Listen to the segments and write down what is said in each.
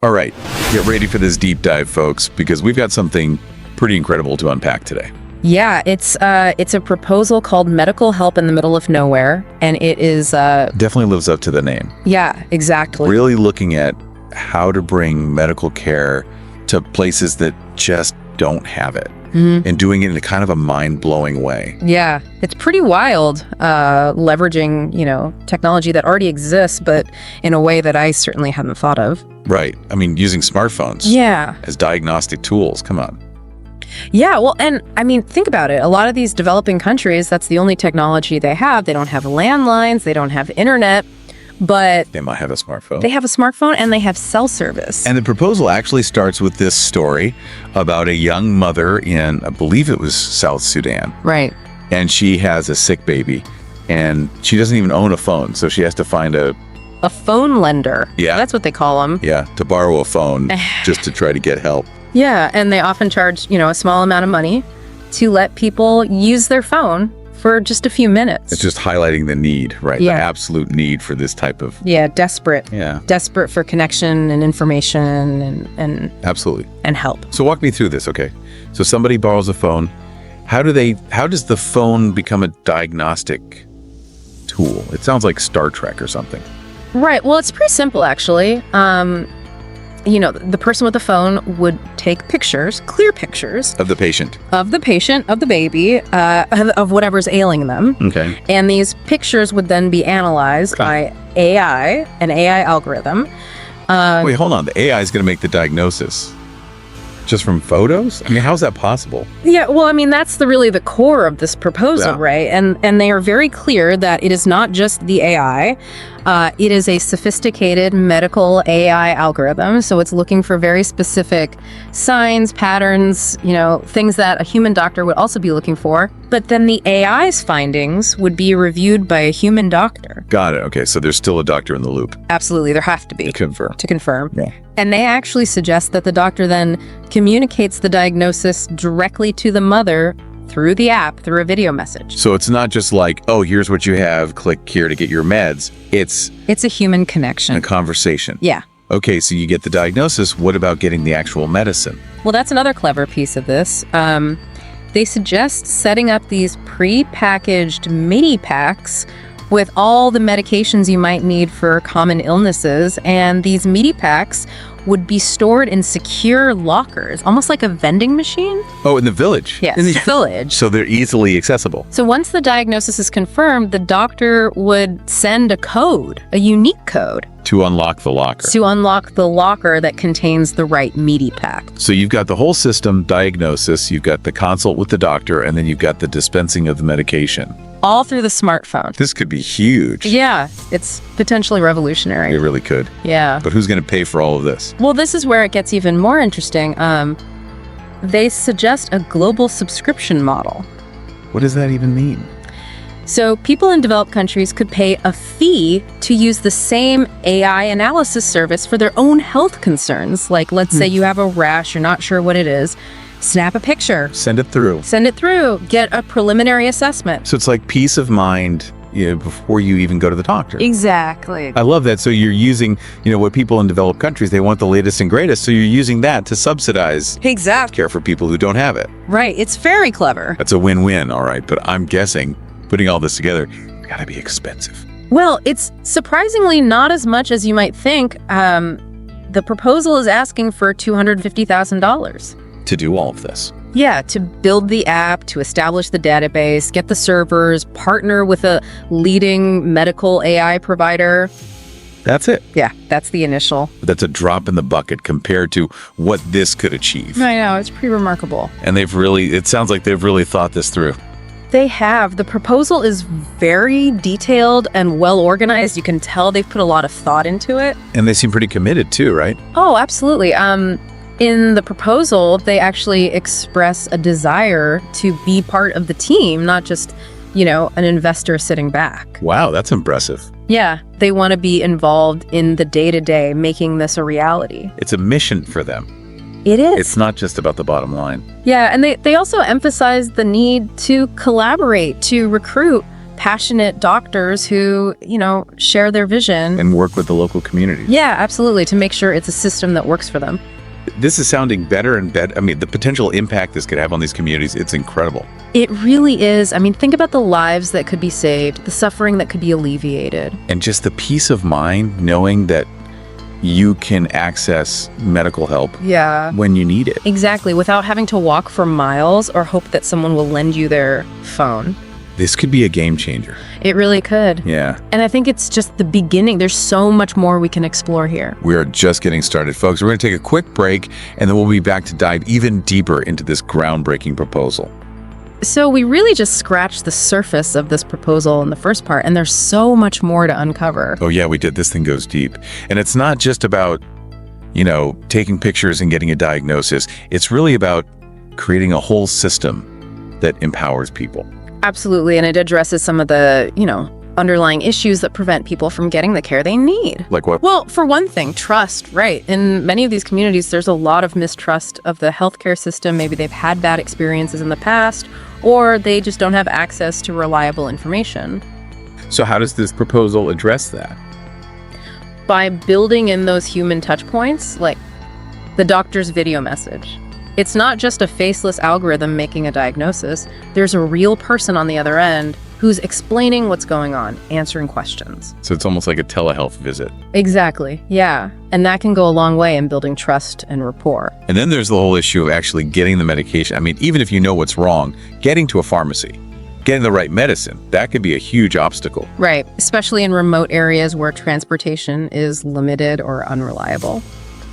All right, get ready for this deep dive, folks, because we've got something pretty incredible to unpack today. Yeah, it's a proposal called Medical Help in the Middle of Nowhere, and it is... Definitely lives up to the name. Yeah, exactly. Really looking at how to bring medical care to places that just don't have it, and doing it in a kind of a mind-blowing way. Yeah, it's pretty wild, leveraging, technology that already exists, but in a way that I certainly hadn't thought of. Right. I mean, using smartphones as diagnostic tools. Come on. Yeah, well, and I mean, think about it. A lot of these developing countries, that's the only technology they have. They don't have landlines, they don't have internet, but they might have a smartphone. They have a smartphone and they have cell service. And the proposal actually starts with this story about a young mother in, I believe it was South Sudan. Right. And she has a sick baby, and she doesn't even own a phone, so she has to find a phone lender. Yeah. That's what they call them. Yeah, to borrow a phone just to try to get help. Yeah, and they often charge, a small amount of money to let people use their phone for just a few minutes. It's just highlighting the need, right? Yeah. The absolute need for this type of... Yeah, desperate. Yeah. Desperate for connection and information and Absolutely. And help. So walk me through this, okay? So somebody borrows a phone. How does the phone become a diagnostic tool? It sounds like Star Trek or something. Right. Well, it's pretty simple, actually. The person with the phone would take pictures, clear pictures. Of the patient. Of the patient, of the baby, of whatever's ailing them. Okay. And these pictures would then be analyzed by AI, an AI algorithm. Wait, hold on. The AI is going to make the diagnosis just from photos? I mean, how's that possible? Yeah, well, I mean, that's really the core of this proposal, right? And they are very clear that it is not just the AI. It is a sophisticated medical AI algorithm. So it's looking for very specific signs, patterns, things that a human doctor would also be looking for. But then the AI's findings would be reviewed by a human doctor. Got it. Okay, so there's still a doctor in the loop. Absolutely, there have to be. To confirm. Yeah. And they actually suggest that the doctor then communicates the diagnosis directly to the mother through the app, through a video message. So it's not just like, oh, here's what you have, click here to get your meds. It's a human connection. A conversation. Yeah. Okay, so you get the diagnosis. What about getting the actual medicine? Well, that's another clever piece of this. They suggest setting up these pre-packaged mini packs with all the medications you might need for common illnesses. And these mini packs would be stored in secure lockers, almost like a vending machine. Oh, in the village? Yes, in the village. So they're easily accessible. So once the diagnosis is confirmed, the doctor would send a code, a unique code. To unlock the locker. To unlock the locker that contains the right meaty pack. So you've got the whole system, diagnosis, you've got the consult with the doctor, and then you've got the dispensing of the medication. All through the smartphone. This could be huge. Yeah, it's potentially revolutionary. It really could. Yeah. But who's going to pay for all of this? Well, this is where it gets even more interesting. They suggest a global subscription model. What does that even mean? So people in developed countries could pay a fee to use the same AI analysis service for their own health concerns. Like, let's say you have a rash, you're not sure what it is. Snap a picture. Send it through. Get a preliminary assessment. So it's like peace of mind, before you even go to the doctor. Exactly. I love that. So you're using, what people in developed countries, they want the latest and greatest. So you're using that to subsidize care for people who don't have it. Right. It's very clever. That's a win-win. All right. But I'm guessing putting all this together, it's got to be expensive. Well, it's surprisingly not as much as you might think. The proposal is asking for $250,000. To do all of this. Yeah, to build the app, to establish the database, get the servers, partner with a leading medical AI provider. That's it. Yeah, that's the initial. That's a drop in the bucket compared to what this could achieve. I know, it's pretty remarkable. And it sounds like they've really thought this through. They have. The proposal is very detailed and well organized. You can tell they've put a lot of thought into it. And they seem pretty committed too, right? Oh, absolutely. In the proposal, they actually express a desire to be part of the team, not just, an investor sitting back. Wow, that's impressive. Yeah, they want to be involved in the day-to-day, making this a reality. It's a mission for them. It is. It's not just about the bottom line. Yeah, and they also emphasize the need to collaborate, to recruit, passionate doctors who, share their vision. And work with the local communities. Yeah, absolutely, to make sure it's a system that works for them. This is sounding better and better. I mean, the potential impact this could have on these communities, it's incredible. It really is. I mean, think about the lives that could be saved, the suffering that could be alleviated. And just the peace of mind knowing that you can access medical help when you need it. Exactly, without having to walk for miles or hope that someone will lend you their phone. This could be a game changer. It really could. Yeah. And I think it's just the beginning. There's so much more we can explore here. We are just getting started, folks. We're going to take a quick break, and then we'll be back to dive even deeper into this groundbreaking proposal. So we really just scratched the surface of this proposal in the first part, and there's so much more to uncover. Oh, yeah, we did. This thing goes deep. And it's not just about, taking pictures and getting a diagnosis. It's really about creating a whole system that empowers people. Absolutely, and it addresses some of the, underlying issues that prevent people from getting the care they need. Like what? Well, for one thing, trust, right? In many of these communities, there's a lot of mistrust of the healthcare system. Maybe they've had bad experiences in the past, or they just don't have access to reliable information. So how does this proposal address that? By building in those human touch points, like the doctor's video message. It's not just a faceless algorithm making a diagnosis. There's a real person on the other end who's explaining what's going on, answering questions. So it's almost like a telehealth visit. Exactly, yeah. And that can go a long way in building trust and rapport. And then there's the whole issue of actually getting the medication. I mean, even if you know what's wrong, getting to a pharmacy, getting the right medicine, that could be a huge obstacle. Right, especially in remote areas where transportation is limited or unreliable.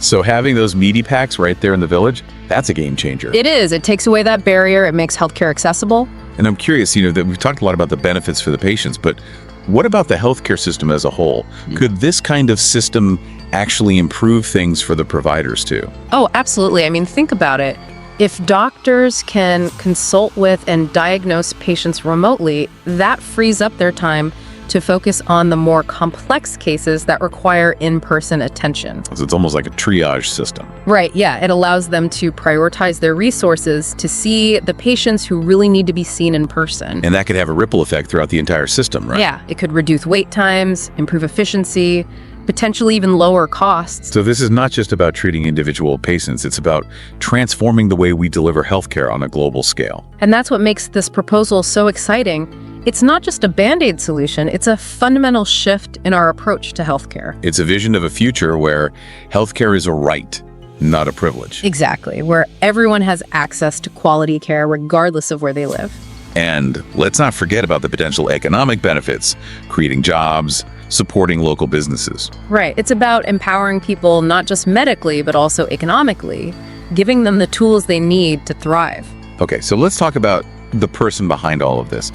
So having those meaty packs right there in the village, that's a game changer. It is. It takes away that barrier. It makes healthcare accessible. And I'm curious, that we've talked a lot about the benefits for the patients, but what about the healthcare system as a whole? Could this kind of system actually improve things for the providers too? Oh, absolutely. I mean, think about it. If doctors can consult with and diagnose patients remotely, that frees up their time to focus on the more complex cases that require in-person attention. So it's almost like a triage system. Right, yeah. It allows them to prioritize their resources to see the patients who really need to be seen in person. And that could have a ripple effect throughout the entire system, right? Yeah, it could reduce wait times, improve efficiency, potentially even lower costs. So this is not just about treating individual patients, it's about transforming the way we deliver healthcare on a global scale. And that's what makes this proposal so exciting. It's not just a Band-Aid solution, it's a fundamental shift in our approach to healthcare. It's a vision of a future where healthcare is a right, not a privilege. Exactly, where everyone has access to quality care regardless of where they live. And let's not forget about the potential economic benefits, creating jobs, supporting local businesses. Right, it's about empowering people not just medically, but also economically, giving them the tools they need to thrive. Okay, so let's talk about the person behind all of this.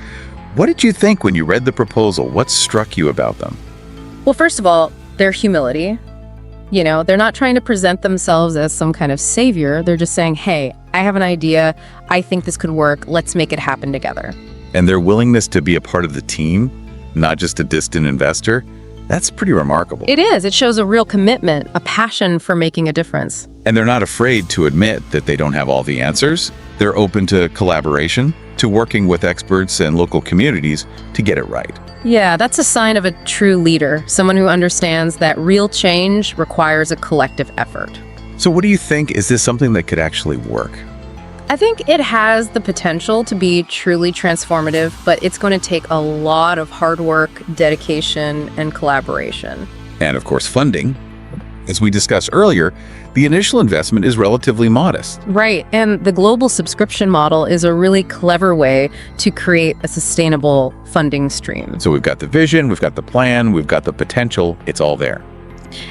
What did you think when you read the proposal? What struck you about them? Well, first of all, their humility. They're not trying to present themselves as some kind of savior. They're just saying, hey, I have an idea. I think this could work. Let's make it happen together. And their willingness to be a part of the team, not just a distant investor, that's pretty remarkable. It is. It shows a real commitment, a passion for making a difference. And they're not afraid to admit that they don't have all the answers. They're open to collaboration, to working with experts and local communities to get it right. Yeah, that's a sign of a true leader, someone who understands that real change requires a collective effort. So what do you think? Is this something that could actually work? I think it has the potential to be truly transformative, but it's going to take a lot of hard work, dedication, and collaboration. And of course, funding. As we discussed earlier, the initial investment is relatively modest. Right, and the global subscription model is a really clever way to create a sustainable funding stream. So we've got the vision, we've got the plan, we've got the potential, it's all there.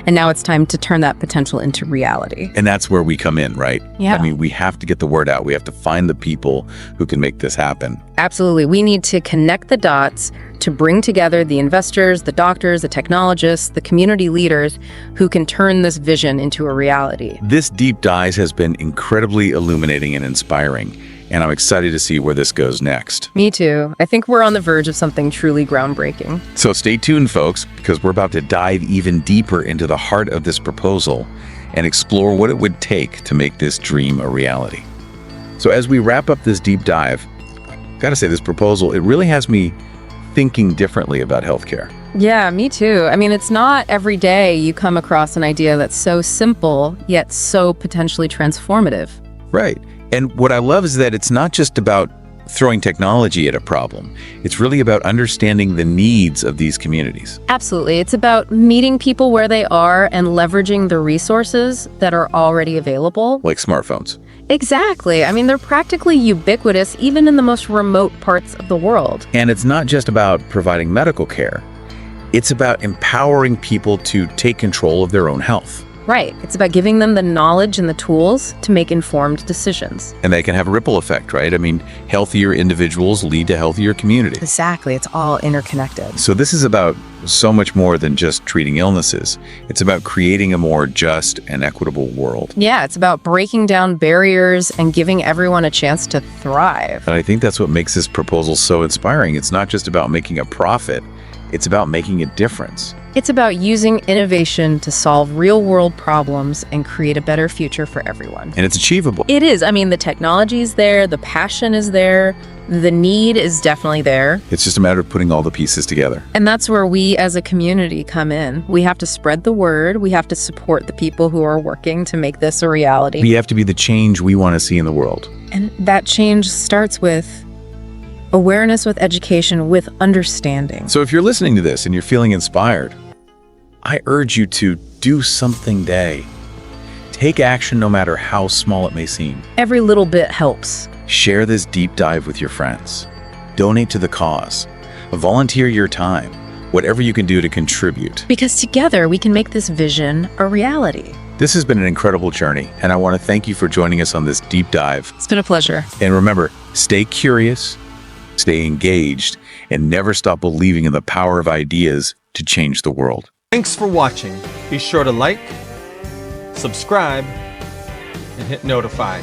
And now it's time to turn that potential into reality. And that's where we come in, right? Yeah. I mean, we have to get the word out. We have to find the people who can make this happen. Absolutely. We need to connect the dots to bring together the investors, the doctors, the technologists, the community leaders who can turn this vision into a reality. This deep dive has been incredibly illuminating and inspiring, and I'm excited to see where this goes next. Me too. I think we're on the verge of something truly groundbreaking. So stay tuned, folks, because we're about to dive even deeper into the heart of this proposal and explore what it would take to make this dream a reality. So as we wrap up this deep dive, I've got to say, this proposal, it really has me thinking differently about healthcare. Yeah, me too. I mean, it's not every day you come across an idea that's so simple, yet so potentially transformative. Right. And what I love is that it's not just about throwing technology at a problem. It's really about understanding the needs of these communities. Absolutely. It's about meeting people where they are and leveraging the resources that are already available. Like smartphones. Exactly. I mean, they're practically ubiquitous, even in the most remote parts of the world. And it's not just about providing medical care. It's about empowering people to take control of their own health. Right. It's about giving them the knowledge and the tools to make informed decisions. And they can have a ripple effect, right? I mean, healthier individuals lead to healthier communities. Exactly. It's all interconnected. So this is about so much more than just treating illnesses. It's about creating a more just and equitable world. Yeah, it's about breaking down barriers and giving everyone a chance to thrive. And I think that's what makes this proposal so inspiring. It's not just about making a profit. It's about making a difference. It's about using innovation to solve real-world problems and create a better future for everyone. And it's achievable. It is. I mean, the technology is there, the passion is there, the need is definitely there. It's just a matter of putting all the pieces together. And that's where we as a community come in. We have to spread the word. We have to support the people who are working to make this a reality. We have to be the change we want to see in the world. And that change starts with awareness, with education, with understanding. So if you're listening to this and you're feeling inspired, I urge you to do something today. Take action no matter how small it may seem. Every little bit helps. Share this deep dive with your friends. Donate to the cause. Volunteer your time. Whatever you can do to contribute. Because together we can make this vision a reality. This has been an incredible journey, and I want to thank you for joining us on this deep dive. It's been a pleasure. And remember, stay curious, stay engaged, and never stop believing in the power of ideas to change the world. Thanks for watching. Be sure to like, subscribe, and hit notify.